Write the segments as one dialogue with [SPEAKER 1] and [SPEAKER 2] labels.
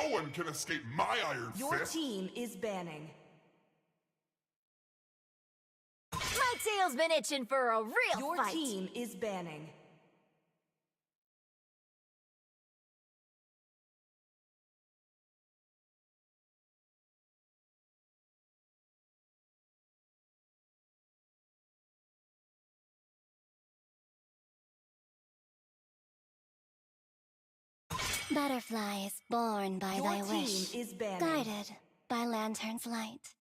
[SPEAKER 1] No one can escape my iron
[SPEAKER 2] Your
[SPEAKER 1] fist!
[SPEAKER 2] team is banning.
[SPEAKER 3] My tail's been itching for a real
[SPEAKER 2] Your
[SPEAKER 3] fight.
[SPEAKER 2] team is banning.
[SPEAKER 4] Butterfly is born by
[SPEAKER 2] Your
[SPEAKER 4] thy
[SPEAKER 2] team
[SPEAKER 4] wish,
[SPEAKER 2] is banning.
[SPEAKER 4] guided by lantern's light.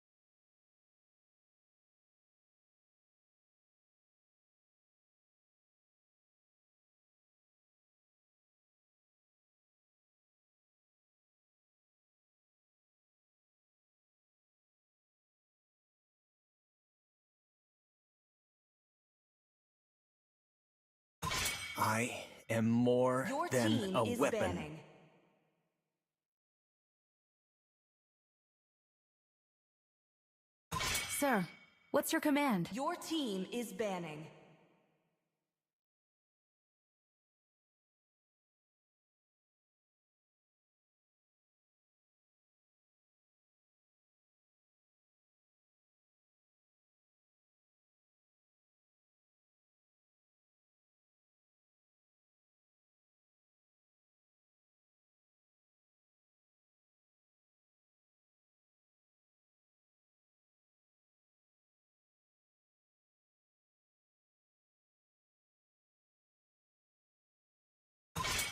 [SPEAKER 5] I am more
[SPEAKER 2] Your
[SPEAKER 5] than
[SPEAKER 2] team
[SPEAKER 5] a
[SPEAKER 2] is
[SPEAKER 5] weapon.
[SPEAKER 2] banning.
[SPEAKER 6] Sir, what's your command?
[SPEAKER 2] Your team is banning.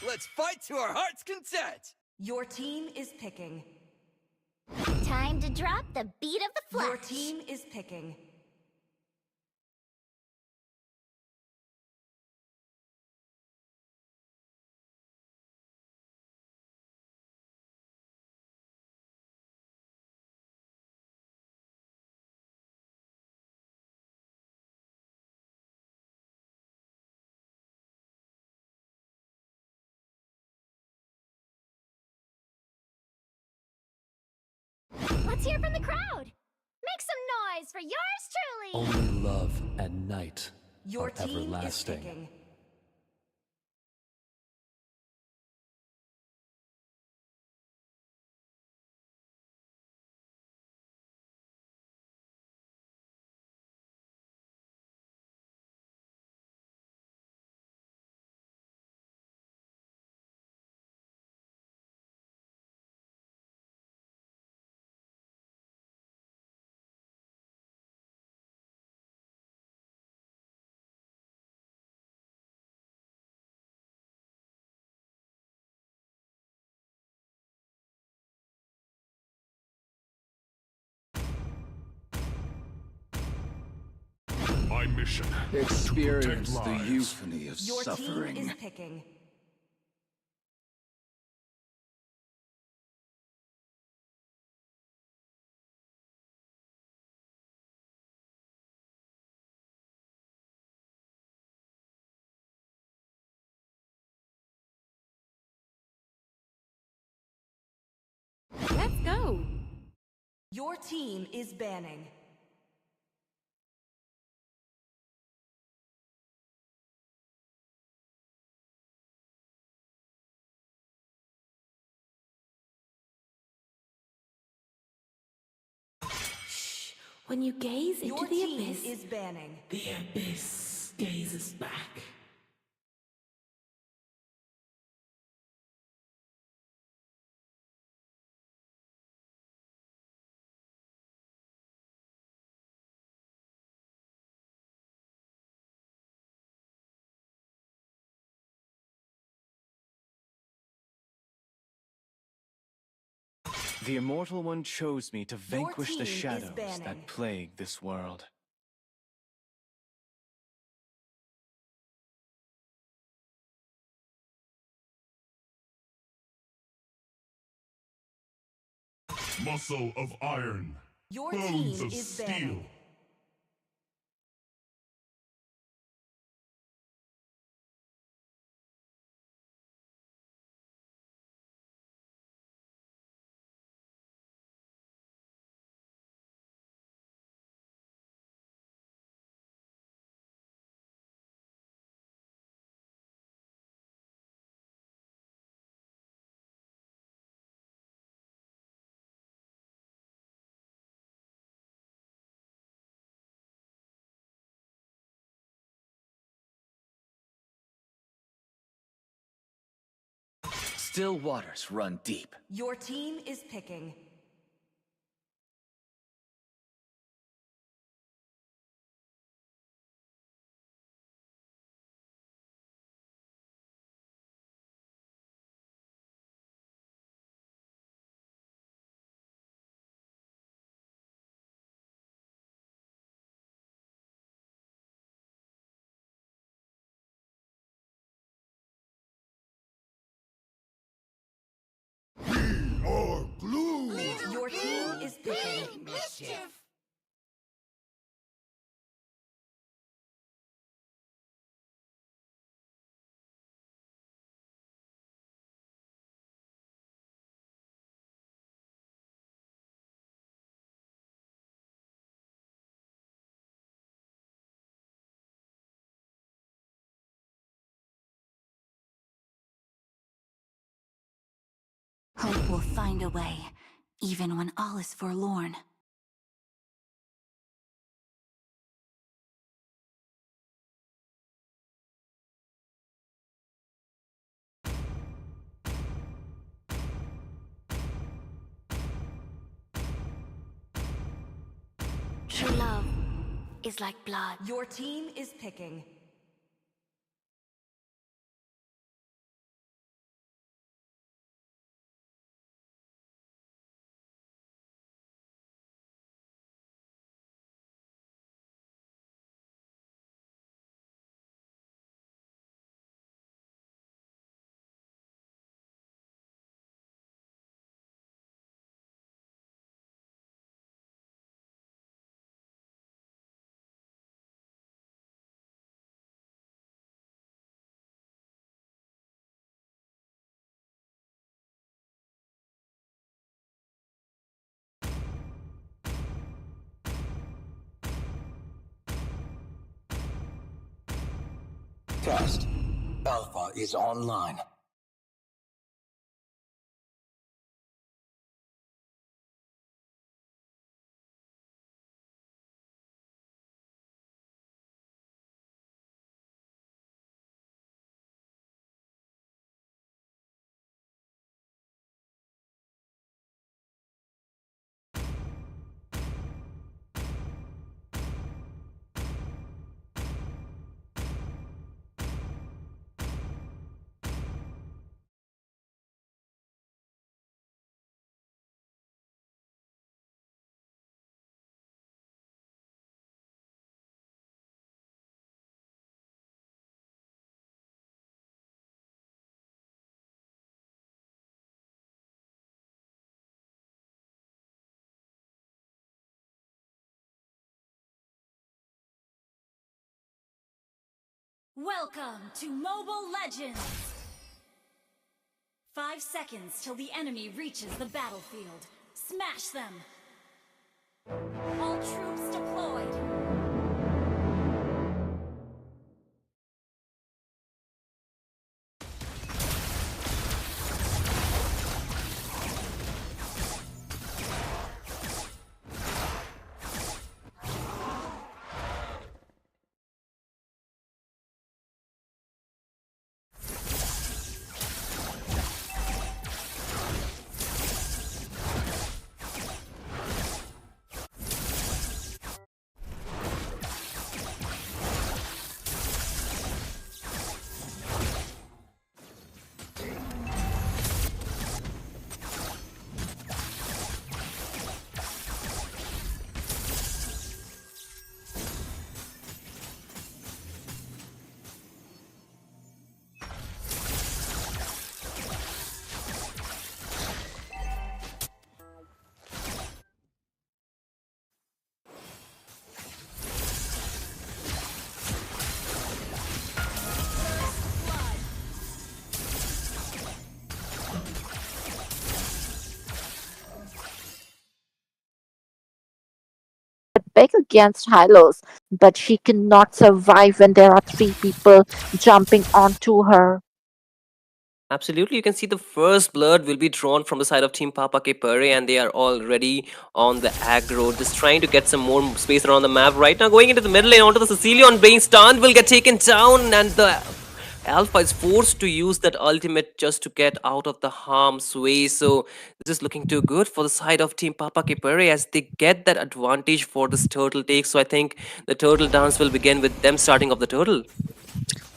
[SPEAKER 7] Let's fight to our heart's content!
[SPEAKER 2] Your team is picking.
[SPEAKER 4] Time to drop the beat of the flesh.
[SPEAKER 2] Your team is picking.
[SPEAKER 4] Let's hear from the crowd. Make some noise for yours truly.
[SPEAKER 8] Only love and night
[SPEAKER 2] Your
[SPEAKER 8] are
[SPEAKER 2] team is
[SPEAKER 8] everlasting.
[SPEAKER 2] picking.
[SPEAKER 1] My mission
[SPEAKER 5] Experience
[SPEAKER 1] to
[SPEAKER 5] the
[SPEAKER 1] protect lives.
[SPEAKER 5] euphony of
[SPEAKER 2] Your
[SPEAKER 5] suffering.
[SPEAKER 2] team is picking.
[SPEAKER 6] Let's go!
[SPEAKER 2] Your team is banning.
[SPEAKER 6] Shh! When you gaze into
[SPEAKER 2] Your
[SPEAKER 6] the
[SPEAKER 2] team
[SPEAKER 6] abyss,
[SPEAKER 2] is banning.
[SPEAKER 9] The abyss gazes back.
[SPEAKER 5] The Immortal One chose me to vanquish
[SPEAKER 2] team
[SPEAKER 5] the
[SPEAKER 2] is
[SPEAKER 5] shadows
[SPEAKER 2] banning.
[SPEAKER 5] that plague this world.
[SPEAKER 1] Muscle of iron.
[SPEAKER 2] Your
[SPEAKER 1] Bones
[SPEAKER 2] team
[SPEAKER 1] of
[SPEAKER 2] is
[SPEAKER 1] steel.
[SPEAKER 2] banning.
[SPEAKER 5] Still waters run deep.
[SPEAKER 2] Your team is picking.
[SPEAKER 1] Or glue!
[SPEAKER 2] Your team is picking.
[SPEAKER 3] Hope will find a way, even when all is forlorn. True love is like blood.
[SPEAKER 2] Your team is picking.
[SPEAKER 7] Test. Alpha is online.
[SPEAKER 3] Welcome to Mobile Legends! 5 seconds till the enemy reaches the battlefield. Smash them! All troops deployed!
[SPEAKER 10] Beg against Hylos, but she cannot survive when there are 3 people jumping onto her.
[SPEAKER 11] Absolutely, you can see the first blood will be drawn from the side of Team Papa Ke Pare, and they are already on the aggro, just trying to get some more space around the map. Right now, going into the middle lane onto the Sicilian, being stunned, will get taken down, and the Alpha is forced to use that ultimate just to get out of the harm's way. So this is looking too good for the side of Team Papa Kipere as they get that advantage for this turtle take. So I think the turtle dance will begin with them starting off the turtle.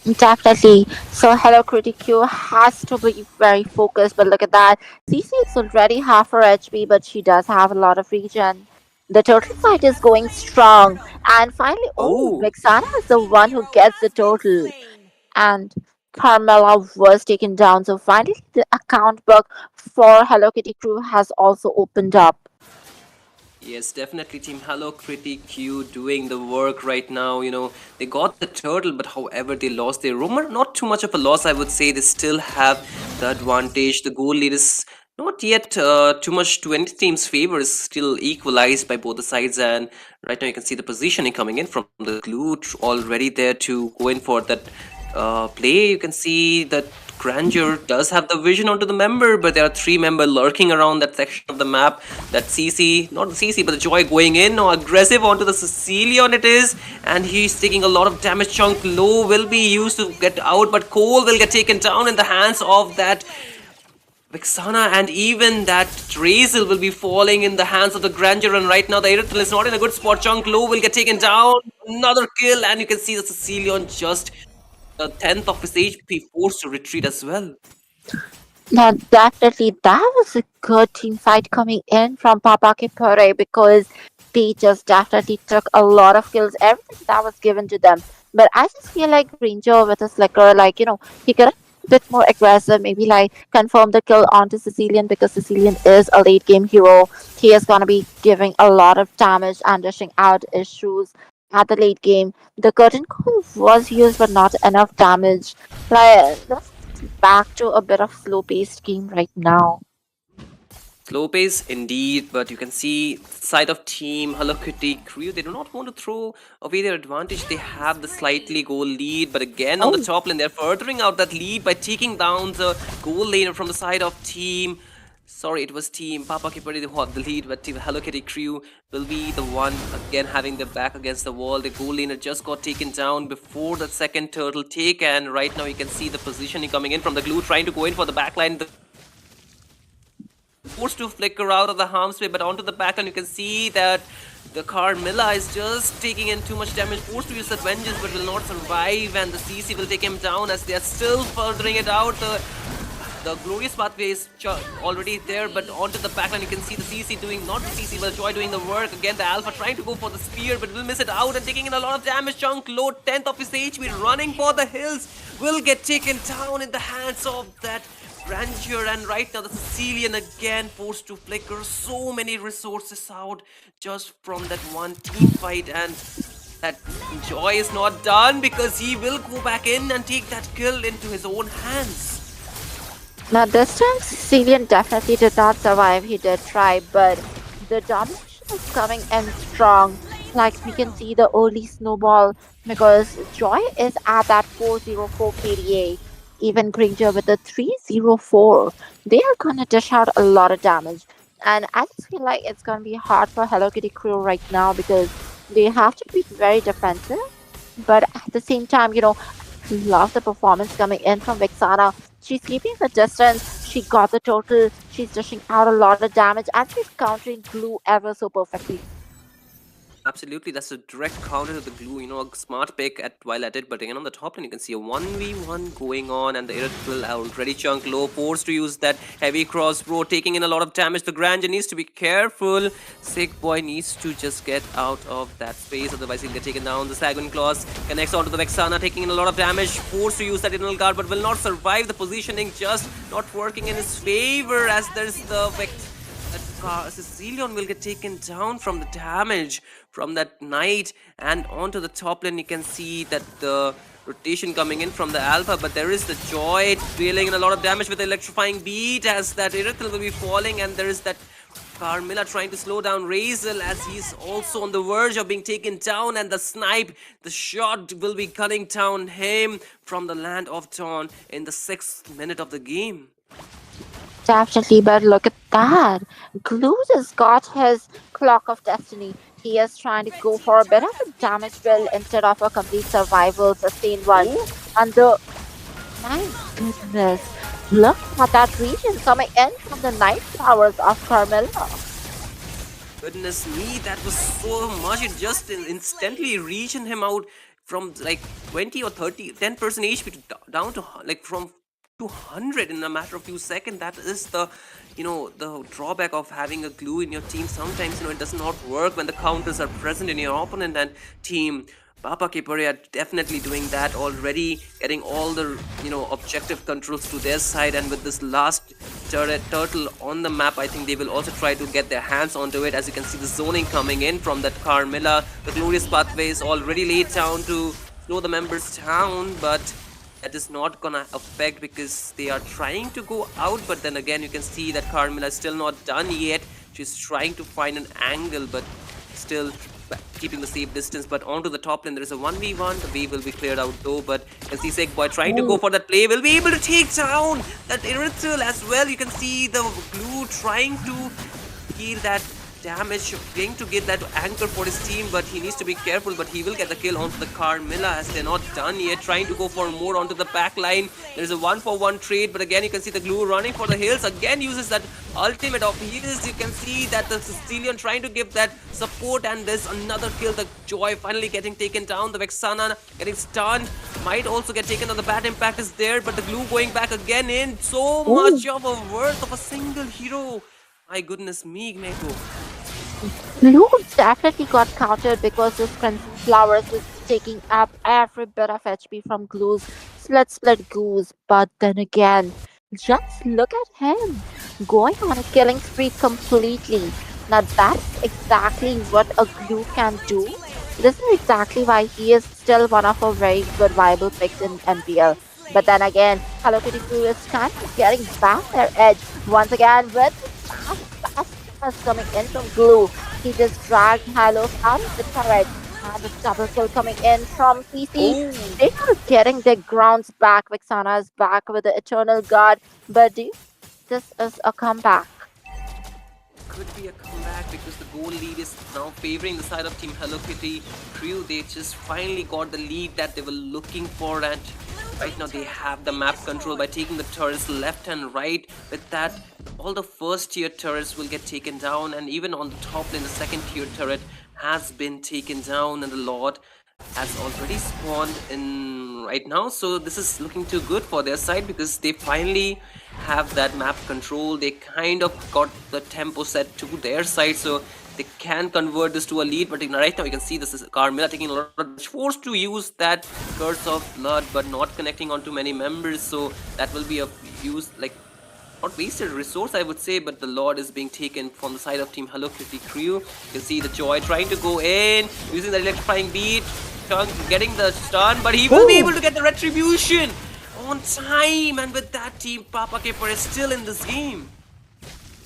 [SPEAKER 10] Definitely. So Hello Kitty Q has to be very focused, but look at that. CC is already half her HP, but she does have a lot of regen. The turtle fight is going strong. And finally, oh,
[SPEAKER 11] Oh,
[SPEAKER 10] Vexana is the one who gets the turtle. And Carmela was taken down. So finally, the account book for Hello Kitty Crew has also opened up.
[SPEAKER 11] yes, definitely Team Hello Kitty Q doing the work right now. They got the turtle, but however, they lost their roamer. Not too much of a loss, I would say. They still have the advantage. The goal lead is not yet too much to any team's favor. Is still equalized by both the sides, and right now you can see the positioning coming in from the glue already there to go in for that play. You can see that Grandeur does have the vision onto the member, but there are 3 members lurking around that section of the map. That CC, not the CC, but the Joy going in, or aggressive onto the Sicilian it is, and he's taking a lot of damage. Chunk low will be used to get out, but Cole will get taken down in the hands of that Vexana, and even that Drazel will be falling in the hands of the Grandeur, and right now the Irithel is not in a good spot. Chunk low will get taken down, another kill, and you can see the Sicilian just a tenth of his HP forced to retreat as well.
[SPEAKER 10] Now, definitely, that was a good team fight coming in from Papa Kipore because they just definitely took a lot of kills, everything that was given to them. But I just feel like Ranger with a Slicker, like, he could have been a bit more aggressive, maybe like confirm the kill onto Sicilian because Sicilian is a late game hero. He is going to be giving a lot of damage and dishing out issues at the late game. The curtain call was used, but not enough damage. Like, back to a bit of slow paced game right now.
[SPEAKER 11] Slow pace indeed, but you can see side of team Hello Kitty Crew, they do not want to throw away their advantage. They have the slightly goal lead, but again on the top lane, they're furthering out that lead by taking down the goal laner from the side of team. Sorry, it was team Papa Kipari who had the lead, but team Hello Kitty Crew will be the one again having their back against the wall. The goal laner just got taken down before the second turtle take, and right now you can see the positioning coming in from the glue, trying to go in for the backline. Forced to flicker out of the harm's way, but onto the backline you can see that the Carmilla is just taking in too much damage, forced to use that vengeance but will not survive, and the CC will take him down as they are still furthering it out. The glorious pathway is already there, but onto the backline you can see the CC doing, not the CC but Joy doing the work. Again the Alpha trying to go for the spear but will miss it out and taking in a lot of damage. Chunk low, 10th of his HP, running for the hills, will get taken down in the hands of that Grandeur, and right now the Sicilian again forced to flicker so many resources out just from that one team fight, and that Joy is not done because he will go back in and take that kill into his own hands.
[SPEAKER 10] Now this time Sicilian definitely did not survive. He did try, but the domination is coming in strong. Like we can see the early snowball because Joy is at that 404 KDA. Even Granger with the 304. They are gonna dish out a lot of damage. And I just feel like it's gonna be hard for Hello Kitty Crew right now because they have to be very defensive. But at the same time, love the performance coming in from Vexana. She's keeping the distance. She got the total. She's dishing out a lot of damage and she's countering glue ever so perfectly.
[SPEAKER 11] Absolutely, that's a direct counter to the glue, a smart pick while at it, but again on the top lane you can see a 1v1 going on, and the Irritable already Chunk low, forced to use that heavy crossbow, taking in a lot of damage. The Grandeur needs to be careful. Sick Boy needs to just get out of that space, otherwise he'll get taken down. The Saguin Claws connects onto the Vexana, taking in a lot of damage, forced to use that Eternal Guard, but will not survive. The positioning just not working in his favor as there's the Sicilian will get taken down from the damage from that knight, and onto the top lane you can see that the rotation coming in from the Alpha, but there is the Joy dealing in a lot of damage with the electrifying beat as that Irithel will be falling, and there is that Carmilla trying to slow down Razel as he's also on the verge of being taken down, and the snipe, the shot will be cutting down him from the Land of Dawn in the 6th minute of the game.
[SPEAKER 10] Definitely, but look at that. Glue just got his Clock of Destiny. He is trying to go for a bit of a damage bill instead of a complete survival sustained one. And the My goodness. Look at that region coming in from the night flowers of Carmilla.
[SPEAKER 11] Goodness me, that was so much. It just instantly reached him out from like 20 or 30, 10% HP to down to like from 200 in a matter of few seconds. That is the, the drawback of having a glue in your team. Sometimes, it does not work when the counters are present in your opponent and team. Papa Kipari are definitely doing that already, getting all the objective controls to their side, and with this last turtle on the map, I think they will also try to get their hands onto it. As you can see, the zoning coming in from that Carmilla, the glorious pathway is already laid down to slow the members down, but that is not gonna affect because they are trying to go out. But then again, you can see that Carmilla is still not done yet. She's trying to find an angle, but still keeping the safe distance. But onto the top lane, there is a 1v1. The wave will be cleared out though, but you can see Segboy trying to go for that play, will be able to take down that Irithil as well. You can see the glue trying to heal that damage, trying to get that anchor for his team, but he needs to be careful. But he will get the kill onto the Carmilla as they're not done yet, trying to go for more onto the back line. There's a 1-for-1 trade, but again you can see the glue running for the hills, again uses that ultimate of heals. You can see that the Sicilian trying to give that support, and there's another kill. The Joy finally getting taken down, the Vexana getting stunned, might also get taken on. The bad impact is there, but the glue going back again in. So much of a worth of a single hero. My goodness me, Neko.
[SPEAKER 10] Blue definitely got countered because this Crimson Flowers was taking up every bit of HP from Glue's split goose. But then again, just look at him going on a killing spree completely. Now that's exactly what a Glue can do. This is exactly why he is still one of our very good viable picks in MPL. But then again, Hello Kitty Crew is kind of getting back their edge once again with fast coming in from Glue. He just dragged Halos out of the turret. And the double kill coming in from CC. They are getting their grounds back. Vexana is back with the Eternal Guard. But this is a comeback.
[SPEAKER 11] Could be a comeback because the goal lead is now favoring the side of Team Hello Kitty Crew. They just finally got the lead that they were looking for, and right now they have the map control by taking the turrets left and right. With that, all the first tier turrets will get taken down, and even on the top lane, the second tier turret has been taken down, and the Lord has already spawned in right now. So this is looking too good for their side because they finally have that map control. They kind of got the tempo set to their side, so they can convert this to a lead. But right now you can see this is Carmilla taking a lot of damage, forced to use that Curse of Blood but not connecting on too many members, so that will be a use like not wasted resource, I would say. But the Lord is being taken from the side of Team Hello Kitty Crew. You can see the Joy trying to go in, using the electrifying beat, getting the stun, but he will be able to get the retribution on time. And with that, Team Papa Kipper is still in this game.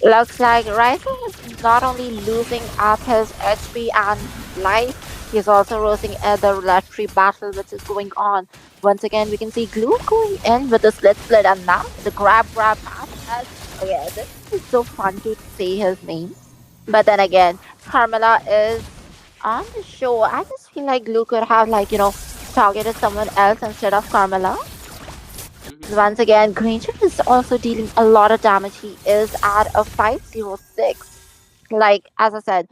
[SPEAKER 10] Looks like Ryzen is not only losing up his HP and life, he's also losing the roulette battle which is going on. Once again, we can see Glue going in with the split, and now the grab pass. Okay, this is so fun to say his name. But then again, Carmilla is on the show. I just feel like Glue could have targeted someone else instead of Carmilla. Once again, Granger is also dealing a lot of damage. He is at a 506. Like, as I said,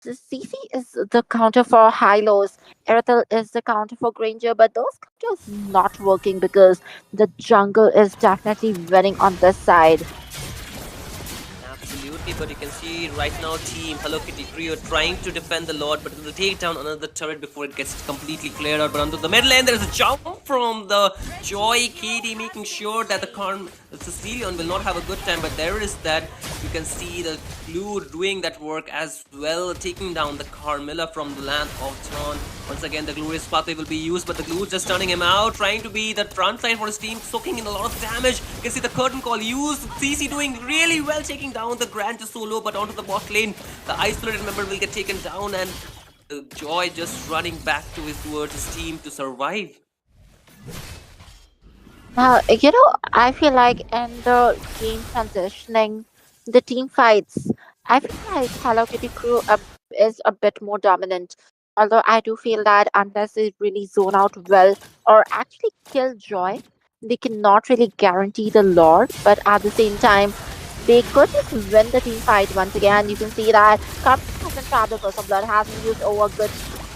[SPEAKER 10] the CC is the counter for Hylos. Erithel is the counter for Granger, but those counters not working because the jungle is definitely winning on this side.
[SPEAKER 11] Absolutely, but you can see right now Team Hello Kitty Crew trying to defend the Lord, but it will take down another turret before it gets completely cleared out. But onto the mid lane, there is a jump from the Joy Kitty, making sure that the Sicilian will not have a good time. But there is that, you can see the Glue doing that work as well, taking down the Carmilla from the land of Tron. Once again, the glorious pathway will be used, but the Glue just turning him out, trying to be the front line for his team, soaking in a lot of damage. You can see the curtain call used, CC doing really well, taking down the Grand solo, but onto the bot lane, the isolated member will get taken down, and Joy just running back towards his team to survive.
[SPEAKER 10] Now, I feel like in the game transitioning, the team fights, I feel like Hello Kitty Crew is a bit more dominant. Although I do feel that unless they really zone out well or actually kill Joy, they cannot really guarantee the Lord, but at the same time, they could just win the team fight once again. You can see that Carmen hasn't trapped the Curse of Blood, hasn't used over good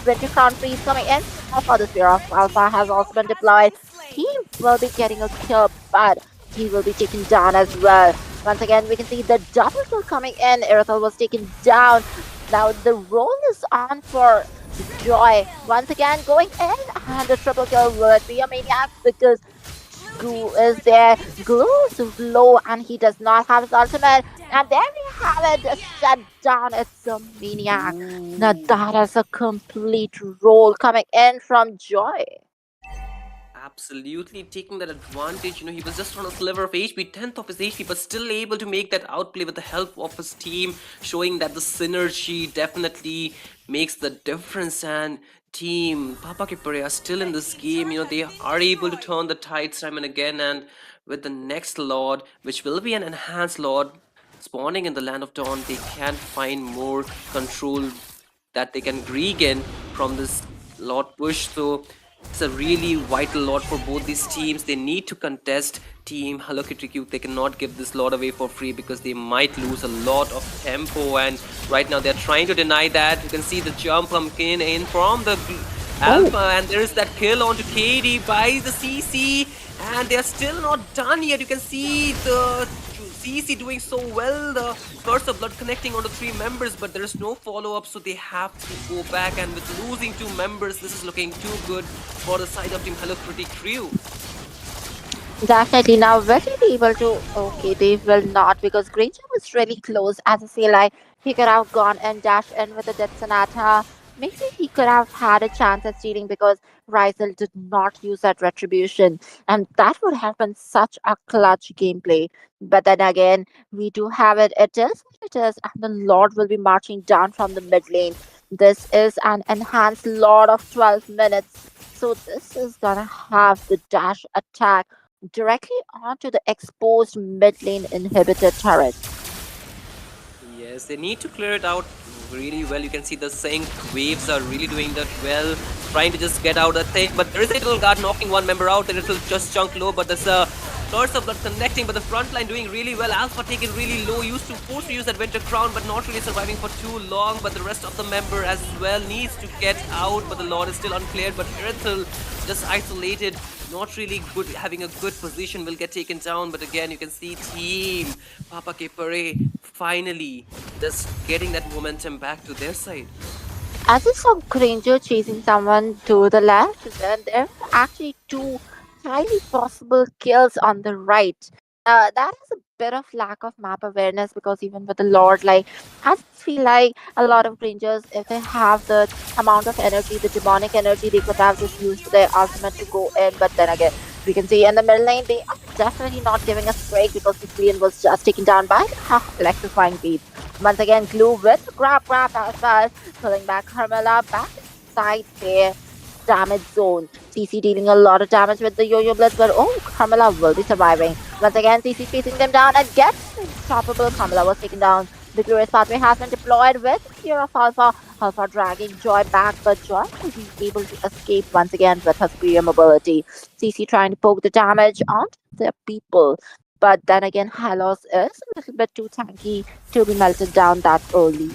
[SPEAKER 10] Winter Crown Freeze coming in. For the Sphere of Alpha has also been deployed. He will be getting a kill, but he will be taken down as well. Once again, we can see the double kill coming in. Irithel was taken down. Now the roll is on for Joy. Once again, going in, and the triple kill would be a maniac because Glue is there. Glue is low, and he does not have his ultimate. And there we have it, just shut down. It's a maniac. Now that is a complete roll coming in from Joy.
[SPEAKER 11] Absolutely taking that advantage. He was just on a sliver of HP, 10th of his HP, but still able to make that outplay with the help of his team, showing that the synergy definitely makes the difference. And team Papa Kipare are still in this game. They are able to turn the tides time and again. And with the next Lord, which will be an enhanced Lord spawning in the Land of Dawn, they can find more control that they can regain from this Lord push. So it's a really vital lot for both these teams. They need to contest Team Hello Kitty Cube. They cannot give this lot away for free because they might lose a lot of tempo, and right now they're trying to deny that. You can see the jump pumpkin in from the Alpha, and there's that kill onto KD by the CC, and they're still not done yet. You can see the CC doing so well, the Curse of Blood connecting onto 3 members, but there is no follow-up, so they have to go back, and with losing 2 members, this is looking too good for the side of Team Hello Kitty crew.
[SPEAKER 10] Definitely. Now, will they be able to? Okay, they will not, because Granger was really close. As I say, like, he could have gone and dashed in with the Death Sonata. Maybe he could have had a chance at stealing because Ryzel did not use that retribution. And that would have been such a clutch gameplay. But then again, we do have it. It is what it is. And the Lord will be marching down from the mid lane. This is an enhanced Lord of 12 minutes. So this is gonna have the dash attack directly onto the exposed mid lane inhibitor turret.
[SPEAKER 11] Yes, they need to clear it out really well. You can see the sync waves are really doing that well, trying to just get out that thing, but there is a little guard knocking one member out, and it'll just chunk low, but there's a Curse of Blood connecting, but the front line doing really well. Alpha taken really low, forced to use that Winter Crown, but not really surviving for too long. But the rest of the member as well needs to get out, but the Lord is still uncleared. But Irithel just isolated, not really good, having a good position, will get taken down. But again, you can see Team Papa Kipare finally just getting that momentum back to their side.
[SPEAKER 10] As I saw Granger chasing someone to the left, then there are actually 2 highly possible kills on the right. That is a bit of lack of map awareness, because even with the Lord, like, I feel like a lot of Grangers, if they have the amount of energy, the demonic energy, they could have just used their ultimate to go in. But then again, we can see in the middle lane, they are definitely not giving us break because the Queen was just taken down by electrifying beats. Once again, Glue with grab as well, pulling back Carmela back inside there. Damage zone. CC dealing a lot of damage with the Yo-Yo Blitz, but Carmela will be surviving. Once again, CC facing them down and gets unstoppable. Carmela was taken down. The Glorious Pathway has been deployed with Fear of Alpha. Alpha dragging Joy back, but Joy will be able to escape once again with her superior mobility. CC trying to poke the damage onto their people. But then again, Halos is a little bit too tanky to be melted down that early.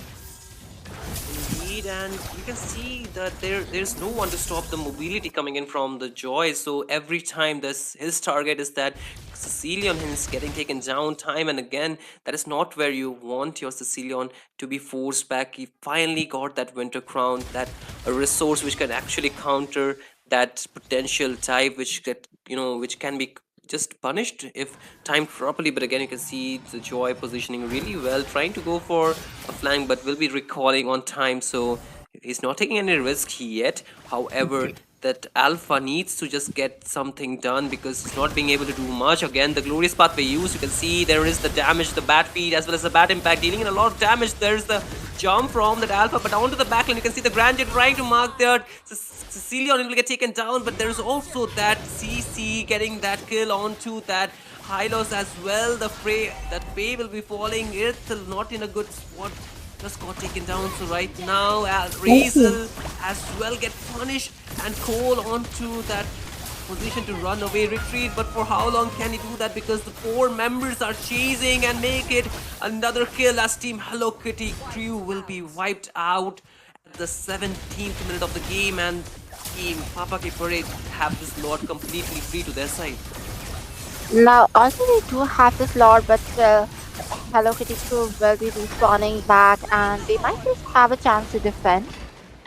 [SPEAKER 11] Indeed, and you can see that there's no one to stop the mobility coming in from the Joy. So every time his target is that Cecilion is getting taken down time and again. That is not where you want your Cecilion to be forced back. He finally got that Winter Crown, that a resource which can actually counter that potential type, which can be just punished if timed properly. But again, you can see the Joy positioning really well, trying to go for a flank, but will be recalling on time, so he's not taking any risk yet. However, that Alpha needs to just get something done because he's not being able to do much. Again, the Glorious Pathway used, you can see there is the damage, the Bat Feed as well as the Bat Impact dealing in a lot of damage. There's the jump from that Alpha, but onto the backline you can see the Grandeur trying to mark there. Cecilion will get taken down, but there's also that CC getting that kill onto that Hylos as well. The Faye will be falling. It's not in a good spot. Just got taken down. So right now, Razel as well get punished, and Cole onto that position to run away, retreat, but for how long can he do that? Because the four members are chasing and make it another kill as Team Hello Kitty crew will be wiped out at the 17th minute of the game, and Team Papa Ki Parade have this lord completely free to their side.
[SPEAKER 10] Now, also they do have this lord, but still, Hello Kitty crew will be respawning back, and they might just have a chance to defend.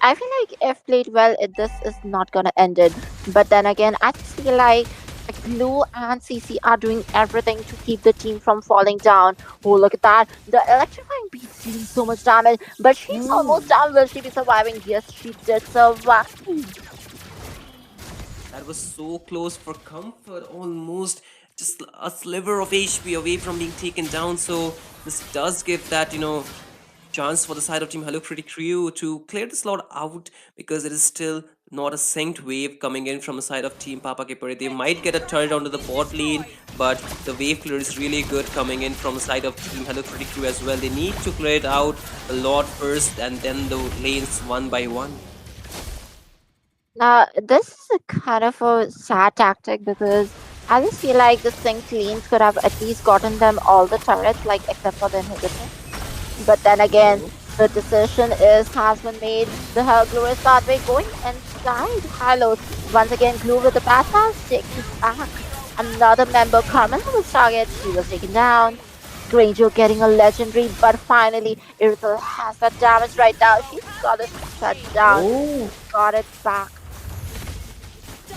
[SPEAKER 10] I feel like if played well, this is not gonna end it. But then again, I just feel like Glue and CC are doing everything to keep the team from falling down. Oh, look at that! The electrifying beast dealing so much damage, but she's almost down. Will she be surviving? Yes, she did survive.
[SPEAKER 11] That was so close for comfort, almost just a sliver of HP away from being taken down. So this does give that, chance for the side of Team Hello Kitty Crew to clear the slot out, because it is still not a synced wave coming in from the side of Team Papa Kipare. They might get a turret onto the bot lane, but the wave clear is really good coming in from the side of Team Hello Kitty Crew as well. They need to clear it out a lot first and then the lanes one by one.
[SPEAKER 10] Now, this is a kind of a sad tactic because I just feel like the sync lanes could have at least gotten them all the turrets, like except for the inhibitor. But then again, the decision has been made. The Glue is pathway going inside Halos. Once again, Glue with the pass takes it back. Another member coming on his target. He was taken down. Granger getting a legendary, but finally, Irithel has that damage right now. She's got it shut down. Got it back.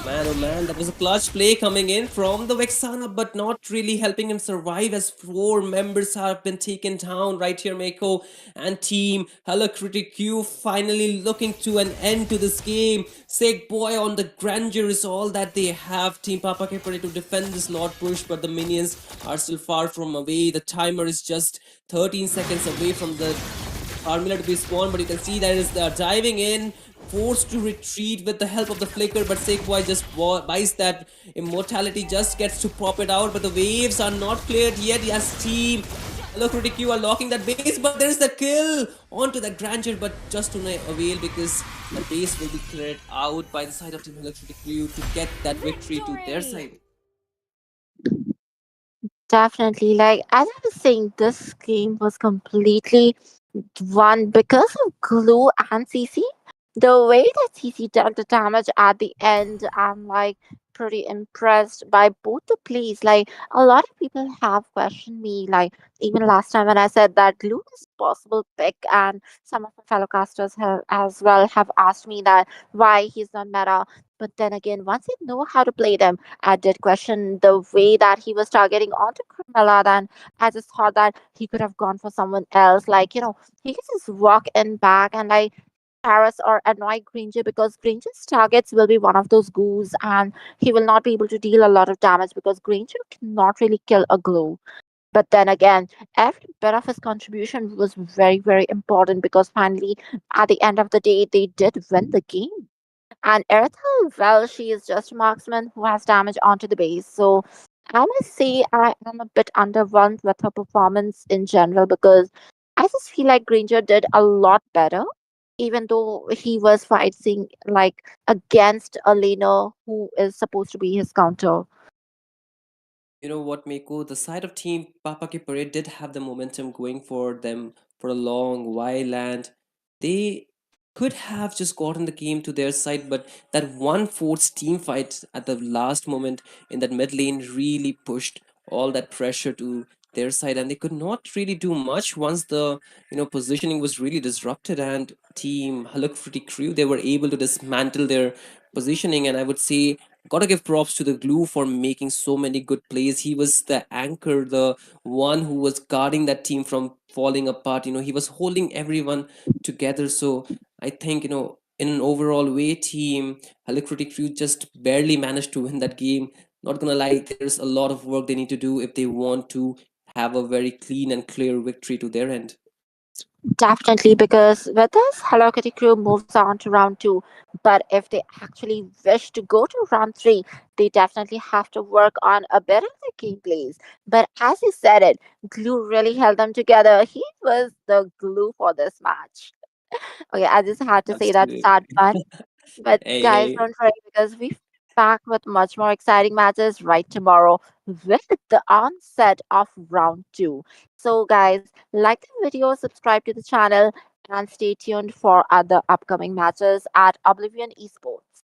[SPEAKER 11] Man, oh man, that was a clutch play coming in from the Vexana, but not really helping him survive as four members have been taken down right here. Mako and team Hello Kitty Q finally looking to an end to this game. Sick boy on the grandeur is all that they have. Team Papa Kipari to defend this Lord push, but the minions are still far from away. The timer is just 13 seconds away from the Armilla to be spawned, but you can see that is diving in, forced to retreat with the help of the flicker, but Boy just buys that immortality, just gets to pop it out, but the waves are not cleared yet. Yes, team Hello Kitty Q are locking that base, but there's the kill onto the grandeur, but just to no avail because the base will be cleared out by the side of Team Hello Kitty Q to get that victory to their side.
[SPEAKER 10] Definitely. Like, as I was saying, this game was completely won because of Glue and CC. The way that CC dealt the damage at the end, I'm like pretty impressed by both the plays. Like, a lot of people have questioned me, like, even last time when I said that Glue is a possible pick, and some of my fellow casters have as well have asked me that why he's not meta. But then again, once you know how to play them, I did question the way that he was targeting onto Carmella. Then I just thought that he could have gone for someone else. Like, he could just walk in back and like harass or annoy Granger because Granger's targets will be one of those goos and he will not be able to deal a lot of damage because Granger cannot really kill a glow. But then again, every bit of his contribution was very, very important because finally, at the end of the day, they did win the game. And Earthel, well, she is just a marksman who has damage onto the base. So I must say I am a bit underwhelmed with her performance in general because I just feel like Granger did a lot better, even though he was fighting like against a laner who is supposed to be his counter.
[SPEAKER 11] You know what, Mako? The side of Team Papa Ki Parade did have the momentum going for them for a long while, and they could have just gotten the game to their side, but that one forced team fight at the last moment in that mid lane really pushed all that pressure to their side, and they could not really do much once the positioning was really disrupted. And Team Haluk Fruity Crew, they were able to dismantle their positioning, and I would say gotta give props to the glue for making so many good plays. He was the anchor, the one who was guarding that team from falling apart. He was holding everyone together. So I think, in an overall way, team Halicritic Crew just barely managed to win that game. Not gonna lie, there's a lot of work they need to do if they want to have a very clean and clear victory to their end.
[SPEAKER 10] Definitely, because with this, Hello Kitty crew moves on to round two. But if they actually wish to go to round three, they definitely have to work on a bit of the gameplays. But as you said it, Glue really held them together. He was the glue for this match. Okay, I just had to say that
[SPEAKER 11] Absolutely.
[SPEAKER 10] sad part. But
[SPEAKER 11] Hey,
[SPEAKER 10] guys,
[SPEAKER 11] hey.
[SPEAKER 10] don't worry because we back with much more exciting matches right tomorrow with the onset of round 2. So, guys, like the video, subscribe to the channel, and stay tuned for other upcoming matches at Oblivion Esports.